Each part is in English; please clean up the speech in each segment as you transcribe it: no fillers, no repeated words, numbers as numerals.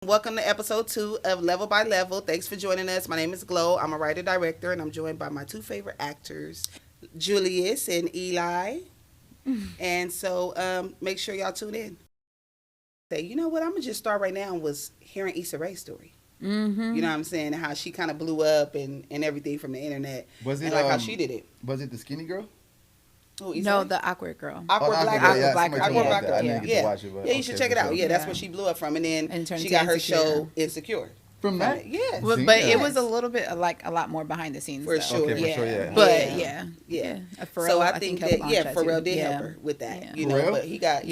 welcome to episode 2 of Level by Level. Thanks for joining us. My name is Glow. I'm a writer-director, and I'm joined by my two favorite actors, Julius and Eli. And so make sure y'all tune in. Say, you know what? I'm going to just start right now was hearing Issa Rae's story. Mm-hmm. You know what I'm saying? How she kind of blew up and everything from the internet. Was it and like how she did it. Was it the skinny girl? Oh, Issa No, Rae? the awkward girl. Awkward Black girl. Girl. Yeah, Black somebody Girl. told me Awkward about Black that. I Girl. didn't get to watch it, but Yeah, you should check it out. Yeah, that's where she blew up from. And then turned she to got her Insecure. show Insecure. From that? Yeah. But Yes. it was a little bit like a lot more behind the scenes. For though. sure. Okay, for sure, yeah. But Yeah. Pharrell, So I think helped that, launch that Pharrell too. did Yeah. help her with that. Yeah. You know, Pharrell? but he got,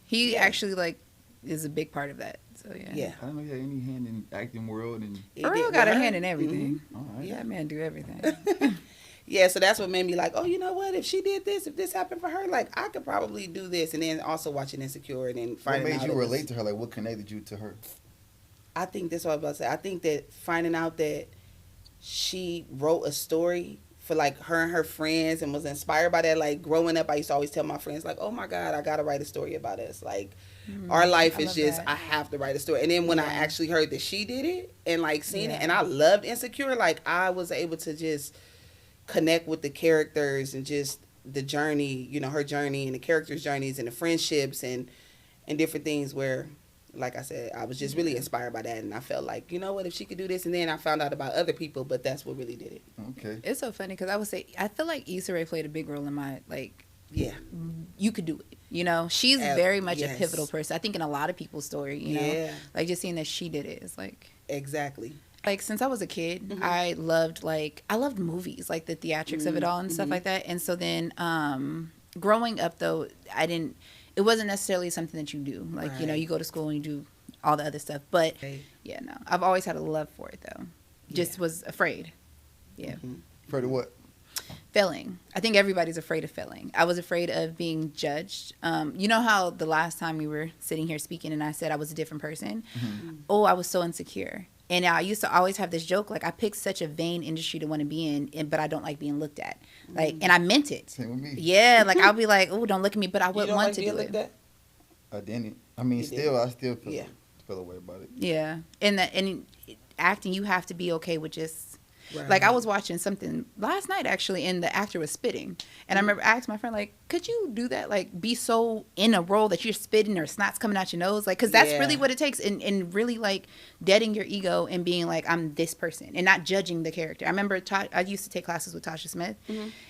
He actually like is a big part of that. So yeah. Yeah. I don't know if he had any hand in the acting world. And He Pharrell did got a with her. hand in everything. all right. Yeah, that man do everything. Yeah, so that's what made me like, oh, you know what? If she did this, if this happened for her, like, I could probably do this. And then also watching Insecure and then What finding made out you it was- relate to her? Like, what connected you to her? I think that's what I was about to say. I think that finding out that she wrote a story for, like, her and her friends and was inspired by that. Like, growing up, I used to always tell my friends, like, oh, my God, I got to write a story about us. Like, our life I is love just, that. I have to write a story. And then when I Yeah. actually heard that she did it and, like, seen Yeah. it, and I loved Insecure, like, I was able to just connect with the characters and just the journey, you know, her journey and the characters' journeys and the friendships and different things where, like I said, I was just really inspired by that. And I felt like, you know what, if she could do this. And then I found out about other people, but that's what really did it. Okay. It's so funny because I would say I feel like Issa Rae played a big role in my Yeah. you could do it. You know, she's very much yes. a pivotal person. I think in a lot of people's story. You know, Yeah. like just seeing that she did it is like. Exactly. Like since I was a kid, Mhm. I loved movies, like the theatrics of it all and stuff Mhm. like that. And so then growing up though, it wasn't necessarily something that you do. Like, you know, Right. you go to school and you do all the other stuff. But Okay. yeah, no. I've always had a love for it though. Just Yeah. was afraid. Yeah. Mhm. Afraid of what? Failing. I think everybody's afraid of failing. I was afraid of being judged. You know how the last time we were sitting here speaking and I said I was a different person? Mm-hmm. Oh, I was so insecure. And I used to always have this joke, like I picked such a vain industry to want to be in, but I don't like being looked at. Like, and I meant it. Same with me. Yeah, like I'll be like, oh, don't look at me, but I You would don't want like to being do looked it. at? I didn't. I mean, You I still feel, Yeah. feel a way about it. Yeah, and acting, you have to be okay with just. Right. Like I was watching something last night actually, and the actor was spitting, and I remember asking my friend like, "Could you do that? Like, be so in a role that you're spitting or snot's coming out your nose? Like, because that's Yeah. really what it takes, and really like deading your ego and being like, I'm this person, and not judging the character. I remember I used to take classes with Tasha Smith,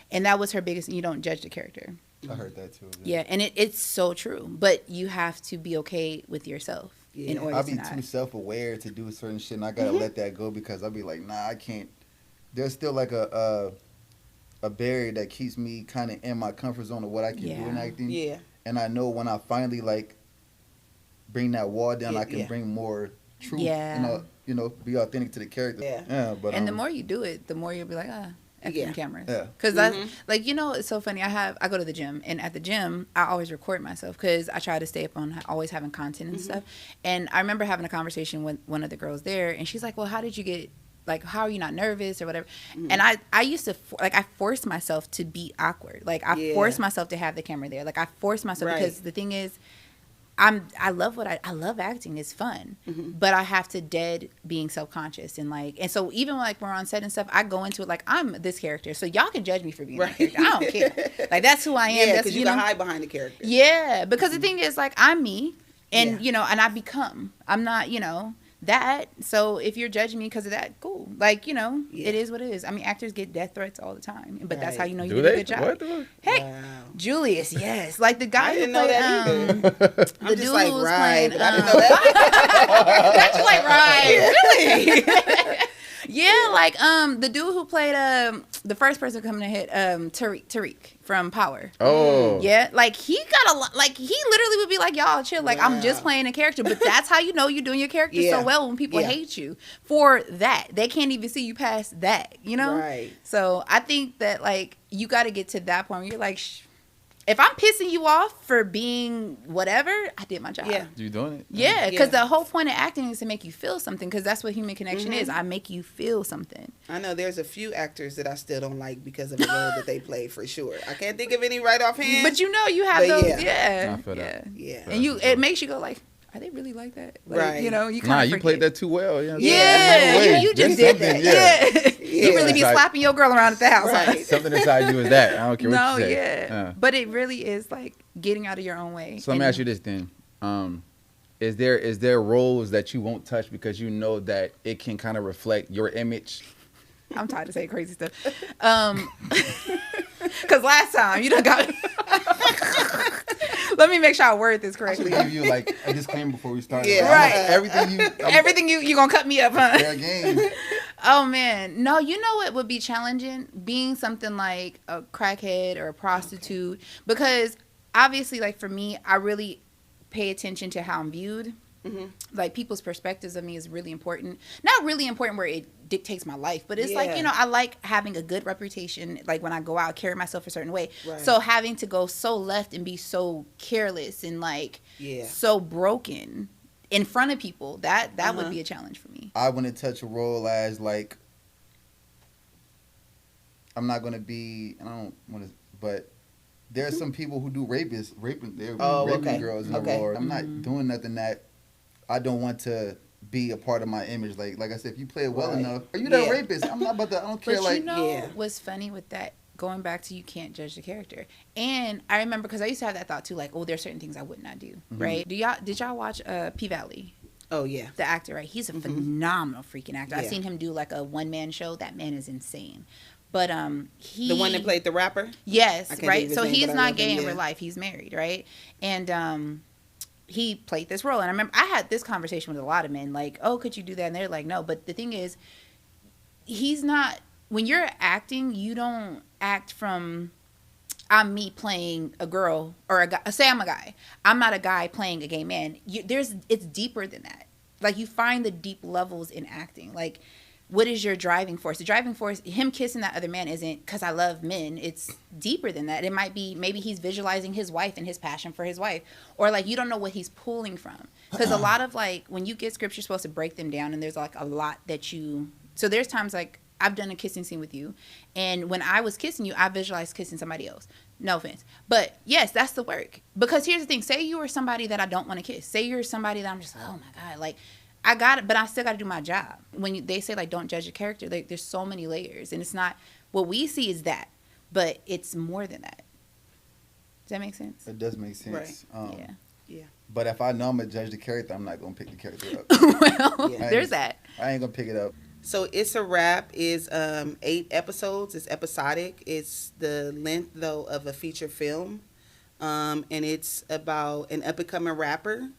and that was her biggest. You don't judge the character. I heard that too. Yeah, and it's so true. But you have to be okay with yourself in Yeah. order I'll to be not. too self-aware to do certain shit, and I gotta let that go because I'll be like, nah, I can't. There's still like a barrier that keeps me kind of in my comfort zone of what I can do in Yeah. acting. Yeah. And I know when I finally like bring that wall down, Yeah, I can yeah. bring more truth. Yeah. You know, be authentic to the character. Yeah. But And the more you do it, the more you'll be like, Yeah. cameras. Yeah. Because that's like, you know, it's so funny. I go to the gym, and at the gym, I always record myself because I try to stay up on always having content and stuff. And I remember having a conversation with one of the girls there, and she's like, well, how did you get, like, how are you not nervous or whatever? And I used to, I forced myself to be awkward. Like, I forced myself to have the camera there. Like, I forced myself Right. because the thing is, I love I love acting. It's fun, but I have to dead being self-conscious and so even like we're on set and stuff, I go into it like I'm this character, so y'all can judge me for being that character. I don't care. Like that's who I am. Yeah, That's because you can hide behind the character. Yeah, because the thing is like I'm me, and Yeah. you know, and I become. I'm not, you know, that. So if you're judging me because of that, cool. Like, you know, Yeah. it is what it is. I mean, actors get death threats all the time, but that's how Right. you know you Do did a they? good job. What the? Hey, Wow. Julius, yes, like the guy I who didn't know played, that either. the I'm dude just like, who was right, playing, but I didn't know that. Got you like, right, really? Yeah, like the dude who played the first person coming to hit Tariq from Power. Oh. Yeah, like he got a lot. Like he literally would be like, "Y'all chill." Like I'm just Wow. playing a character, but that's how you know you're doing your character Yeah. so well when people Yeah. hate you for that. They can't even see you past that. You know. Right. So I think that like you got to get to that point where you're like, if I'm pissing you off for being whatever, I did my job. Yeah. You doing it? Yeah, because Yeah. the whole point of acting is to make you feel something, because that's what human connection is. I make you feel something. I know there's a few actors that I still don't like because of the role that they play, for sure. I can't think of any right offhand. But you know you have But those, yeah. yeah. I feel that. Yeah. And it makes you go like, are they really like that? Like, Right. You know, you kind Nah, of you played that too well. You know, Yeah, you just did that. Yeah. You really be Right. slapping your girl around at the house. Right. Something inside you is that. I don't care what No, you say. yeah. But it really is like getting out of your own way. So let me ask you this then. Is there roles that you won't touch because you know that it can kind of reflect your image? I'm tired of saying crazy stuff. Because last time you done got. Let me make sure I word this I correctly. should give you like a disclaimer before we start. Yeah. Right. Everything You gonna cut me up, huh? fair game. Oh man, no. You know what would be challenging? Being something like a crackhead or a prostitute, because obviously, like for me, I really pay attention to how I'm viewed. Mm-hmm. Like people's perspectives of me is really important. Not really important where it dictates my life, but it's like, Yeah. you know, I like having a good reputation. Like when I go out, carry myself a certain way. Right. So having to go so left and be so careless and like so broken in front of people, that would be a challenge for me. I wouldn't touch a role as like, I'm not gonna be. I don't want to, but there are some people who do raping okay. girls in the Okay. role. I'm not doing nothing that I don't want to be a part of my image. Like I said, if you play it well Right. enough, are you that Yeah. rapist? I'm not about to. I don't care. But Like you know Yeah. what's funny with that? Going back to you can't judge the character. And I remember because I used to have that thought too, like, oh, there's certain things I would not do, right? Did y'all watch P Valley? Oh yeah. The actor, right? He's a phenomenal freaking actor. I've Yeah. seen him do like a one-man show. That man is insane. But he The one that played the rapper. Yes, I can't think right. of his So name, he's but I not love gay him, in yeah. real life. He's married, right? And he played this role. And I remember I had this conversation with a lot of men, like, "Oh, could you do that?" And they're like, "No." But the thing is, he's not. When you're acting, you don't act from. I'm me playing a girl or a guy. Say I'm a guy. I'm not a guy playing a gay man. It's deeper than that. Like you find the deep levels in acting. Like, what is your driving force? The driving force, him kissing that other man isn't because I love men. It's deeper than that. It might be maybe he's visualizing his wife and his passion for his wife, or like you don't know what he's pulling from. Because a lot of like when you get scripts, you're supposed to break them down, and there's like a lot that you. So there's times like I've done a kissing scene with you, and when I was kissing you, I visualized kissing somebody else. No offense, but yes, that's the work. Because here's the thing: say you were somebody that I don't want to kiss. Say you're somebody that I'm just like, oh my god, like. I got it, but I still got to do my job. When they say like don't judge a character, like there's so many layers, and it's not what we see is that, but it's more than that. Does that make sense? it does make sense. Right. Yeah. But if I know I'm gonna judge the character, I'm not gonna pick the character up. Well, Yeah. there's that. I ain't gonna pick it up. So It's a Wrap is 8 episodes. It's episodic. It's the length though of a feature film, and it's about an up and coming rapper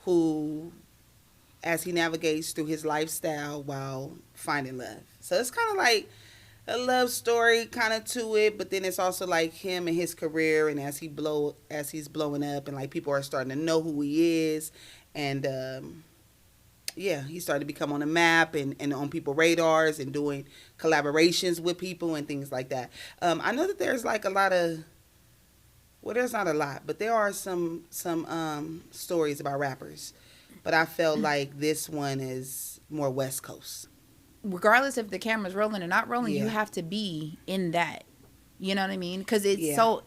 who, as he navigates through his lifestyle while finding love. So it's kind of like a love story kind of to it, but then it's also like him and his career, and as he's blowing up, and like people are starting to know who he is, and he started to become on the map and on people's radars and doing collaborations with people and things like that. I know that there's like a lot of, well, there's not a lot, but there are some stories about rappers. But I felt like this one is more West Coast. Regardless if the camera's rolling or not rolling, you Yeah. have to be in that. You know what I mean? Because it's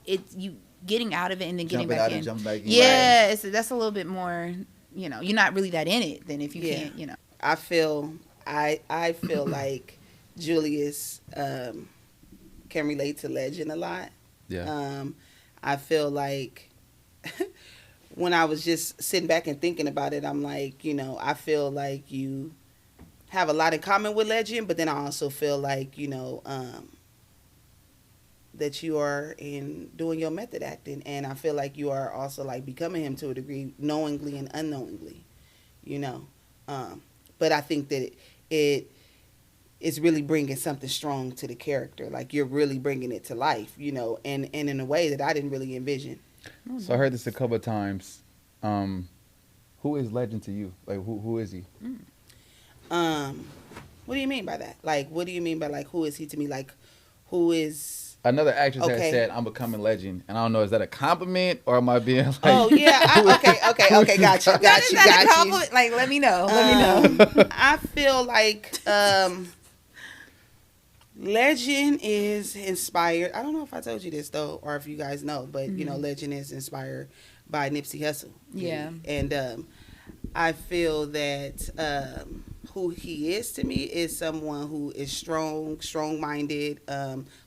it's you getting out of it and then getting back in. Jumping back in. Yeah, that's a little bit more. You know, you're not really that in it than if you can't. You know. I feel like Julius can relate to Legend a lot. Yeah. I feel like when I was just sitting back and thinking about it, I'm like, you know, I feel like you have a lot in common with Legend, but then I also feel like, you know, that you are in doing your method acting, and I feel like you are also like becoming him to a degree, knowingly and unknowingly, you know. But I think that it is really bringing something strong to the character. Like you're really bringing it to life, you know, and in a way that I didn't really envision. So I heard this a couple of times. Who is Legend to you? Like who is he? What do you mean by that? Like, what do you mean by like who is he to me? Like, who is? Another actress Okay. has said I'm becoming Legend, and I don't know, is that a compliment or am I being like? Oh yeah, okay, got you. Like, let me know. Let me know. I feel like Legend is inspired. I don't know if I told you this though, or if you guys know, but you know, Legend is inspired by Nipsey Hussle. Yeah. And I feel that who he is to me is someone who is strong minded,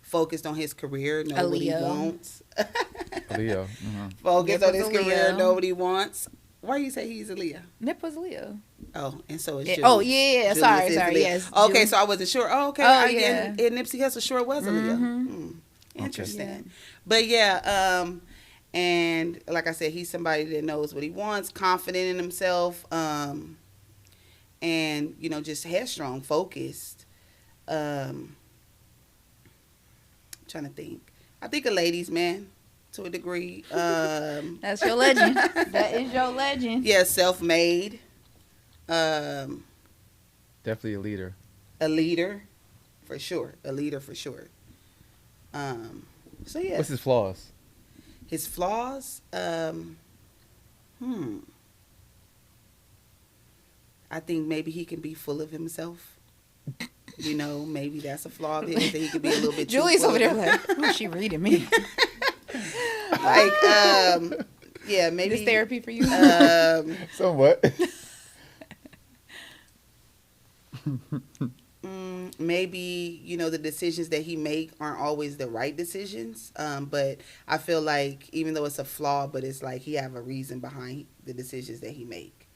focused on his career, know A what he Leo. wants. Leo. Focused Nip on was his a career, Leo. know what he wants. Why you say he's a Leo? Nip was Leo. Oh, and so is Yeah. Julius. Oh, yeah. Julius Sorry, is a sorry. Leo. Yes. Okay, Julius. so I wasn't sure. Oh, okay. Oh, yeah. And Nipsey Hussle sure was a Leo. Interesting. Yeah. But yeah, and like I said, he's somebody that knows what he wants, confident in himself, and just headstrong, focused. Trying to think. I think a ladies' man to a degree. That's your legend. That is your legend. Yeah, self-made. Definitely a leader. A leader, for sure. A leader for sure. So yeah. What's his flaws? His flaws. I think maybe he can be full of himself. Maybe that's a flaw of his, that he could be a little bit. Julie's too over full there of like, oh, she reading me. like, yeah, maybe This therapy for you. Somewhat. Maybe the decisions that he make aren't always the right decisions. But I feel like even though it's a flaw, but it's like he have a reason behind the decisions that he make.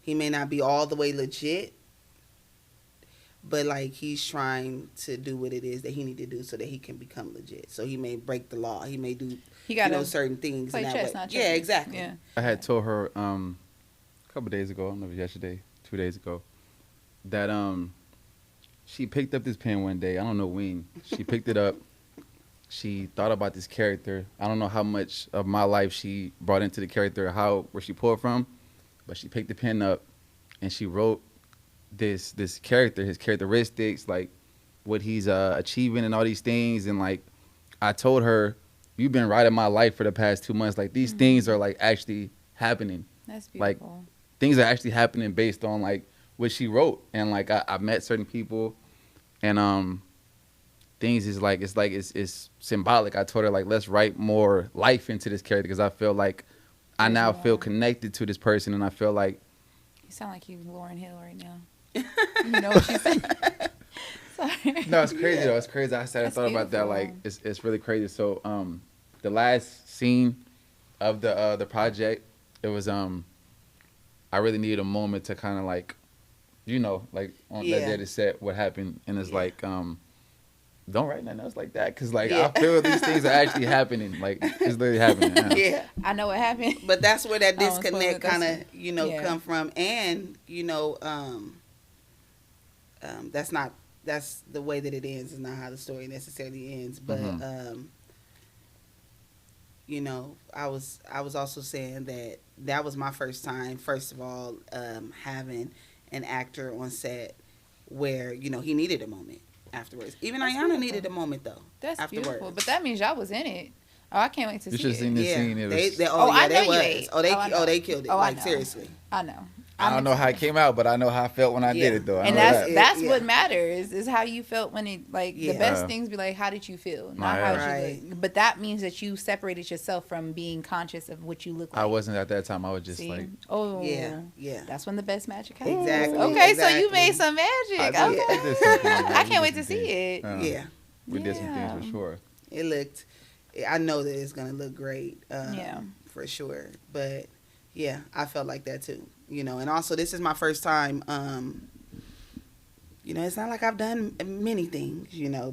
He may not be all the way legit, but like he's trying to do what it is that he need to do so that he can become legit. So he may break the law. He may do He got certain things play in that chess, way. not Yeah, checkers. exactly. Yeah. I had told her a couple days ago, I don't know if it was yesterday, 2 days ago, that she picked up this pen one day. I don't know when. She picked it up. She thought about this character. I don't know how much of my life she brought into the character, where she pulled from, but she picked the pen up and she wrote this character, his characteristics, like what he's achieving and all these things. And like I told her, you've been writing my life for the past 2 months. Like these things are like actually happening. That's Like beautiful. things are actually happening based on like what she wrote. And like I met certain people and things is like it's symbolic. I told her like let's write more life into this character because I feel like I now feel connected to this person and I feel like You sound like you Lauryn Hill right now. You know what she's saying? Sorry. no, it's crazy though. It's crazy. I sat and That's thought about that. beautiful. Like it's really crazy. So the last scene of the project, it was I really needed a moment to kind of like, like on that day to set what happened, and it's like don't write nothing else like that because like I feel these things are actually happening. Like it's literally happening. Yeah. I know what happened. But that's where that I don't suppose disconnect that kind that's- of come from, and that's the way that it ends. Is not how the story necessarily ends, but I was also saying that was my first time. First of all, having an actor on set where he needed a moment afterwards. Even That's Ayana beautiful. needed a moment though. That's afterwards. beautiful. But that means y'all was in it. Oh, I can't wait to You see should have seen it. this scene. It was, I know they you was. ate. I know. They killed it. Oh, I Like know. seriously. I know. I don't know how it came out, but I know how I felt when I did it though. I And know that's that. that's Yeah. what matters is how you felt when it the Yeah. best things be like how did you feel not Yeah. how Right. you look. But that means that you separated yourself from being conscious of what you look like. I wasn't at that time. I was just See? like, oh Yeah. that's when the best magic happens. Exactly. Okay, so you Exactly. made some magic. I Okay. did- I did some things, I we can't wait did to some see things. it. Yeah. We did some Yeah. things for sure. It looked. I know that it's gonna look great. Yeah. For sure. But yeah, I felt like that too. And also this is my first time. It's not like I've done many things.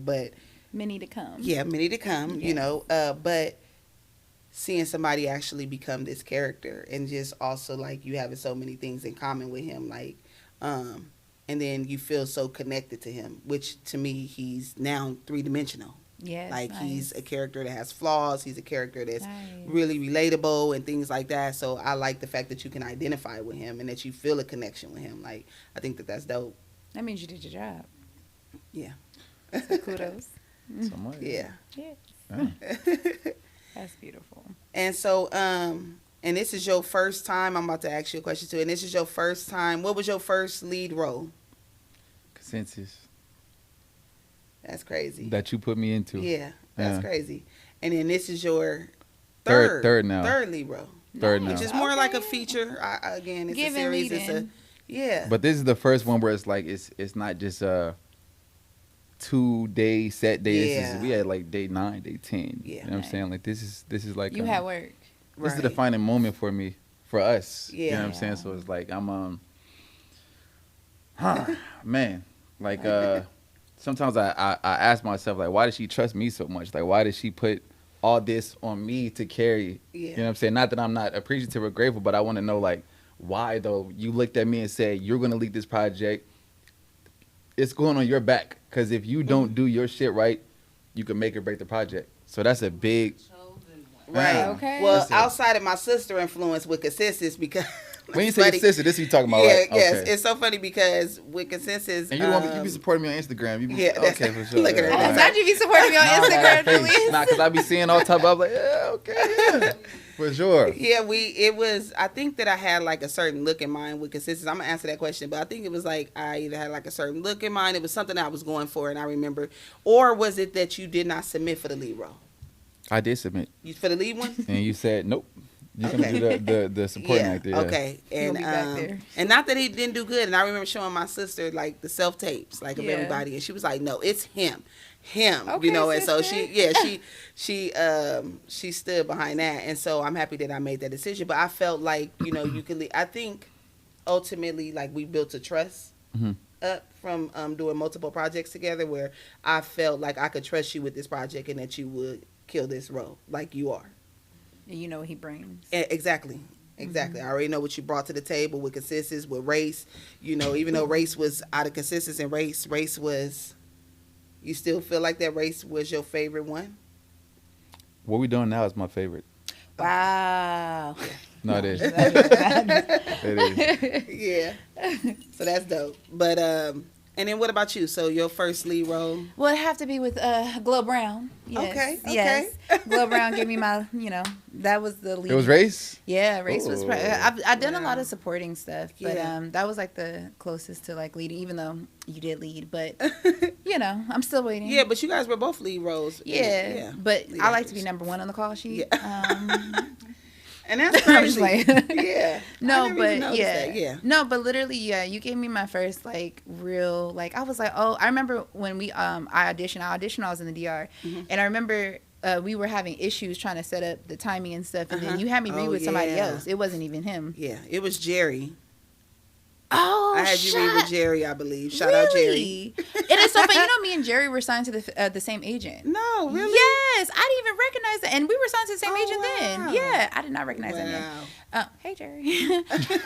But Many to come. yeah, many to come. Yes. But seeing somebody actually become this character and just also like you having so many things in common with him, like, and then you feel so connected to him, which to me he's now 3-dimensional. Yes, Like nice. he's a character that has flaws. He's a character that's Nice. really relatable and things like that. So I like the fact that you can identify with him and that you feel a connection with him. Like I think that that's dope. That means you did your job. Yeah. So kudos. Somewhat. Yeah. Yes. Yeah. That's beautiful. And so, and this is your first time. I'm about to ask you a question too. And this is your first time. What was your first lead role? Consensus That's crazy. that you put me into. Yeah, that's Yeah. crazy. And then this is your Third now. Third lead role. Third now. Which is more like a Okay. feature. Again, it's Giving, a series. It's a leading. yeah. But this is the first one where it's like it's not just a 2-day set day. Yeah. We had like day 9, day 10. Yeah. You know what I'm saying? Like this is like You had work. this is a defining moment for me, for us. You know what I'm Yeah. saying? So it's like I'm man, like sometimes I ask myself like, why does she trust me so much? Like why does she put all this on me to carry? Yeah. You know what I'm saying? Not that I'm not appreciative or grateful, but I want to know like why though. You looked at me and said you're gonna lead this project. It's going on your back, because if you don't do your shit right, you can make or break the project. So that's a big Right. Okay. Well, That's it. outside of my sister influence with Consensus, because when you it's say funny. your sister, this is what you talking about, Yeah, right? yes. Okay. It's so funny because with Consensus, And you don't want me, you be supporting me on Instagram. You be, Yeah, that's- okay for sure. look at her. Yeah, I'm Right. glad you be supporting me on Instagram, Julius. Nah, because I be seeing all type of, I'm like, yeah, okay, yeah, for sure. yeah, it was. I think that I had like a certain look in mind with Consensus. I'm gonna answer that question, but I think it was like I either had like a certain look in mind. It was something I was going for, and I remember, or was it that you did not submit for the lead role? I did submit, You for the lead one? and you said nope. You're Okay. gonna do the supporting actor. Yeah. Okay. And be back there. and not that he didn't do good. And I remember showing my sister like the self tapes, like of Yeah. everybody, and she was like, "No, it's him, Okay, you know." And so sister. she stood behind that, and so I'm happy that I made that decision. But I felt like you could. I think ultimately, like we built a trust Mhm. up from doing multiple projects together, where I felt like I could trust you with this project and that you would kill this role like you are. And you know what he brings. Exactly. Exactly. I already know what you brought to the table with Consensus, with Race. Even though Race was out of Consensus and Race was, you still feel like that Race was your favorite one? What we doing now is my favorite. Wow. No, it is. That It is. Yeah. So that's dope. But, and then what about you? So your first lead role? Well, it have to be with Glow Brown. Yes. Okay, Yes. Glow Brown gave me my, that was the lead. It was Race. Yeah, Race was. Ooh. I've done a lot Wow. of supporting stuff, but Yeah. that was like the closest to like leading, even though you did lead. But I'm still waiting. Yeah, but you guys were both lead roles. Yeah, but Lead I like to be actors. number one on the call sheet. And that's I'm just crazy. like- Yeah. No, I never but even noticed that. Yeah. No, but literally, yeah, you gave me my first like real like I was like, oh, I remember when we I auditioned. I was in the DR, Mhm. and I remember we were having issues trying to set up the timing and stuff, and Uh-huh. then you had me read Oh, with somebody yeah. else. It wasn't even him. Yeah. It was Jerry. Oh, I had you read with Jerry, I believe. Shout out Jerry. And it's so funny. Me and Jerry were signed to the same agent. No, really? Yes, I didn't even recognize that, and we were signed to the same Oh, agent wow. then. Yeah, I did not recognize that name. Wow. Hey Jerry,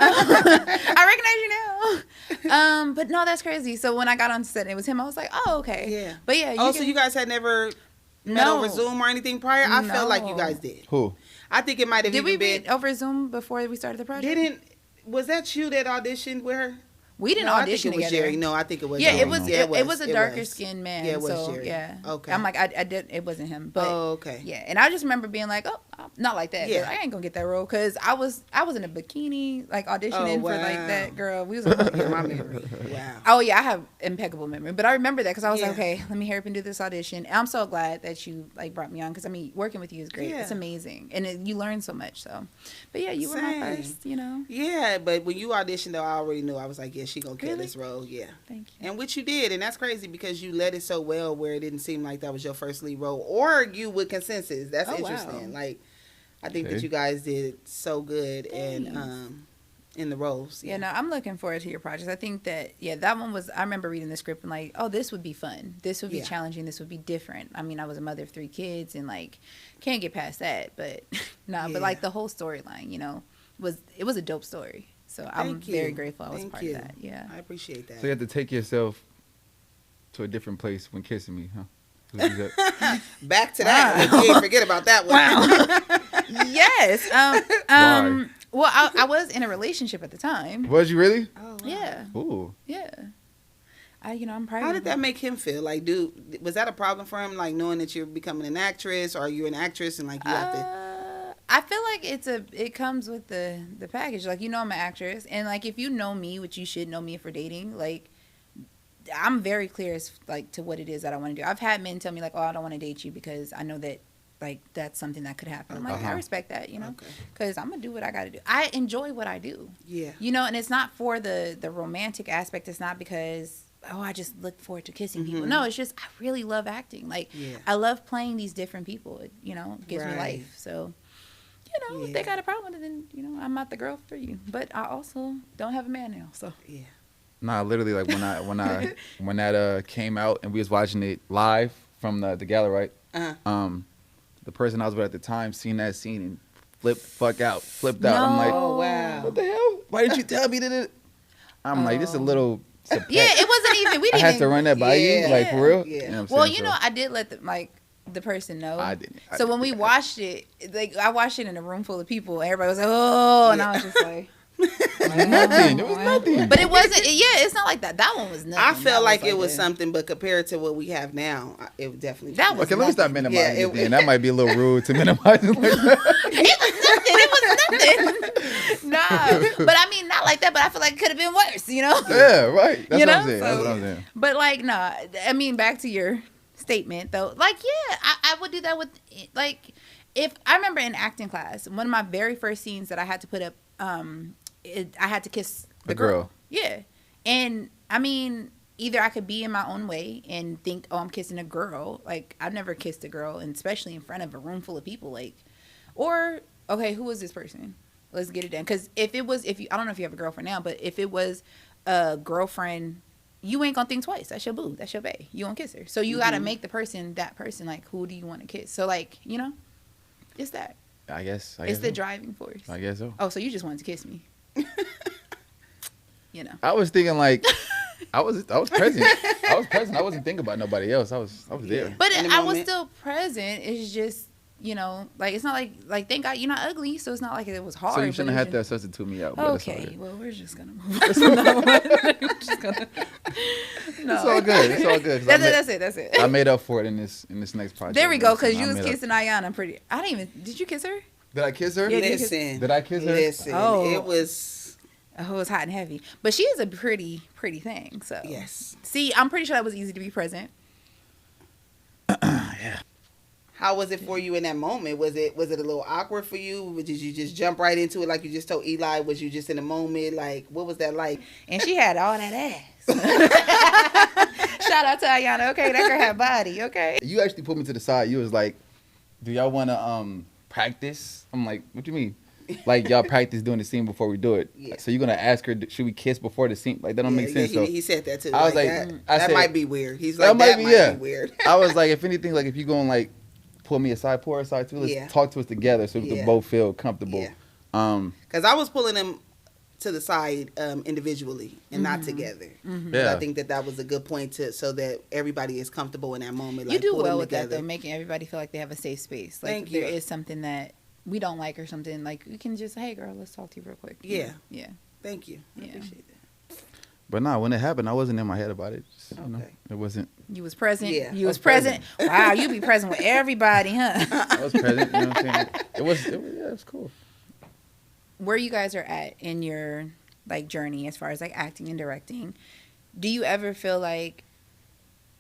I recognize you now. But no, that's crazy. So when I got on set, and it was him. I was like, oh okay. Yeah. But yeah. So you guys had never met No. over Zoom or anything prior? I felt like you No. guys did. Who? I think it might have Did we even been. meet over Zoom before we started the project? Was that you that auditioned with her? We didn't No, I think audition it was together. Jerry. No, I think it was. Yeah, Jerry. it was. Yeah, It was a darker was. skinned man. Yeah, it was so Jerry. yeah. Okay. I'm like, I did. It wasn't him. But Oh, okay. yeah, and I just remember being like, oh, not like that. Yeah. Yeah, I ain't gonna get that role because I was in a bikini like auditioning for like wow. that girl. We was. Yeah, my memory. Wow. Oh yeah, I have impeccable memory, but I remember that because I was Yeah. like, okay, let me hurry up and do this audition. And I'm so glad that you like brought me on because I mean, working with you is great. Yeah. It's amazing, and you learn so much. So, but yeah, you were my Same. first. Yeah, but when you auditioned, though, I already knew. I was like, yeah, she gonna kill Really? this role. Yeah. Thank you. And which you did, and that's crazy because you led it so well where it didn't seem like that was your first lead role, or you with Consensus. That's Oh, interesting. wow. Like, I think Okay. that you guys did so good Thanks. and in the roles. Yeah, no, I'm looking forward to your projects. I think that that one was. I remember reading the script and like, oh, this would be fun. This would be Yeah. challenging. This would be different. I mean, I was a mother of 3 kids and like can't get past that. But no, Yeah. but like the whole storyline, was a dope story. So I'm Thank you. very grateful I was Thank part you. of that. Yeah. I appreciate that. So you had to take yourself to a different place when kissing me, huh? Was that- Back to that. Wow. You ain't forget about that one. Yes. Why? Well, I was in a relationship at the time. Was you really? Oh, wow. Yeah. Ooh. Yeah. I'm proud. How of did that make him feel? Like, dude, was that a problem for him? Like, knowing that you're becoming an actress, or you're an actress, and like you have to. I feel like it comes with the package. Like, I'm an actress, and like if you know me, which you should know me if we're dating, like I'm very clear as like to what it is that I want to do. I've had men tell me like, oh, I don't want to date you because I know that like that's something that could happen. I'm like, Uh-huh. I respect that, you know, Okay. because I'm gonna do what I gotta do. I enjoy what I do, Yeah. you know, and it's not for the romantic aspect. It's not because I just look forward to kissing people. Mhm. No, it's just I really love acting. Like Yeah. I love playing these different people. It, you know, gives me Right. life. So. You know, if they Yeah. got a problem with it, then you know I'm not the girl for you. But I also don't have a man now, so Yeah. Nah, literally, like when that came out and we was watching it live from the gala, right? Uh-huh. The person I was with at the time seen that scene and flipped out. I'm like, Oh, wow. what the hell? Why didn't you tell me that? I'm like, this is a little. yeah, it wasn't even. We I didn't. had to even, run that by you, Yeah. like for real. Yeah. You know what I'm Well, saying? you know, I did let the person know. I didn't. So when we watched it, like I watched it in a room full of people, everybody was like, "Oh," and I was just like, Nothing. It was nothing. But it wasn't. Yeah, it's not like that. That one was nothing. I That felt like it a- was something, but compared to what we have now, it definitely That was Okay, let me stop minimizing Yeah, it then. That might be a little rude to minimize it like that. It was nothing. Nah, but I mean, not like that. But I feel like it could have been worse. You know. Yeah, right. That's You what I'm know? saying. That's So- what I'm saying. But like, nah. I mean, back to your statement though. Like, yeah, I would do that with like if I remember in acting class, one of my very first scenes that I had to put up, I had to kiss the A girl. Yeah, and I mean, either I could be in my own way and think, oh, I'm kissing a girl. Like I've never kissed a girl, and especially in front of a room full of people. Like, or okay, who was this person? Let's get it done. Because if you, I don't know if you have a girlfriend now, but if it was a girlfriend, you ain't gonna think twice. That's your boo. That's your bae. You won't kiss her. So you gotta make the person that person. Like, who do you want to kiss? So like, you know, it's that. I guess. It's the so. driving force. I guess so. Oh, so you just wanted to kiss me? You know. I was thinking like, I was present. I was present. I wasn't thinking about nobody else. I was there. But In the I was moment. still present. It's just, you know, like it's not like thank God you're not ugly, so it's not like it was hard. So you but shouldn't it have was to just- substitute me out. But it's all Okay, good. well we're just gonna move on from that one. We're just gonna. No. It's all good. It's all good. 'Cause I That's made- it. I made up for it in this next project. There we go, So because I you was made up. kissing Ayana. I didn't even. Did you kiss her? Did I kiss her? Yeah, Listen. Did I kiss her? Listen. Oh. It was. Oh, it was hot and heavy. But she is a pretty thing. So Yes. See, I'm pretty sure that was easy to be present. Yeah. How was it for you in that moment? Was it a little awkward for you? Did you just jump right into it like you just told Eli? Was you just in the moment? Like, what was that like? And she had all that ass. Shout out to Ayana. Okay, that girl had body. Okay. You actually put me to the side. You was like, "Do y'all want to practice?" I'm like, "What you mean?" Like y'all practice doing the scene before we do it. Yeah. So you're gonna ask her, should we kiss before the scene? Like that don't make sense. He, So he said that too. I was like, that, I that said- might be weird. He's That like, might that be- might yeah. be weird. I was like, if anything, like if you gonna like pull me aside, pull her aside too. Let's Yeah. talk to us together so we Yeah. can both feel comfortable. Yeah. Because I was pulling them to the side individually and not together. Mm-hmm. But Yeah. I think that was a good point so that everybody is comfortable in that moment. You Like, do pull them well with that together. though, making everybody feel like they have a safe space. Like Thank if there you. is something that we don't like or something, like we can just, hey girl, let's talk to you real quick. Yeah. Yeah. Thank you. I Yeah. appreciate that. But nah, when it happened, I wasn't in my head about it. Just, you know, Okay. it wasn't. You was present. Yeah, You I was was present. Wow, you be present with everybody, huh? I was present. You know what I'm saying? It was yeah, it was cool. Where you guys are at in your like journey as far as like acting and directing, do you ever feel like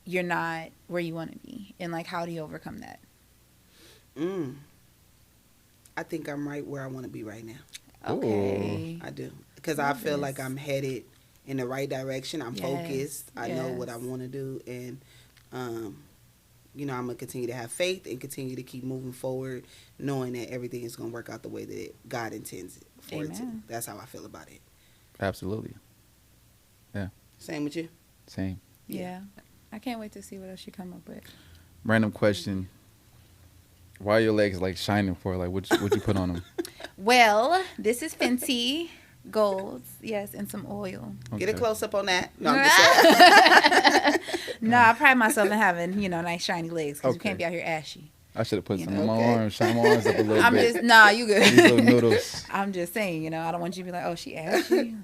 you're not where you want to be? And like how do you overcome that? I think I'm right where I want to be right now. Okay. I do. Because I feel like Yes. I'm headed in the right direction. I'm Yes, focused. I know what I yes. want to do. And, you know, I'm going to continue to have faith and continue to keep moving forward, knowing that everything is going to work out the way that God intends it for it to. Amen. That's how I feel about it. Absolutely. Same with you? Same. Yeah. I can't wait to see what else you come up with. Random question. Why are your legs like shining for? Like what you put on them? Well, this is Fenty Golds, yes, and some oil. Get a Okay. close up on that. No, I'm just saying. No, I pride myself in having, nice shiny legs because you Okay. can't be out here ashy. I should have put You some know, on my okay. arms, shine my arms up a little I'm bit. just, nah, you These little good. noodles. I'm just saying, I don't want you to be like, oh, she ashy.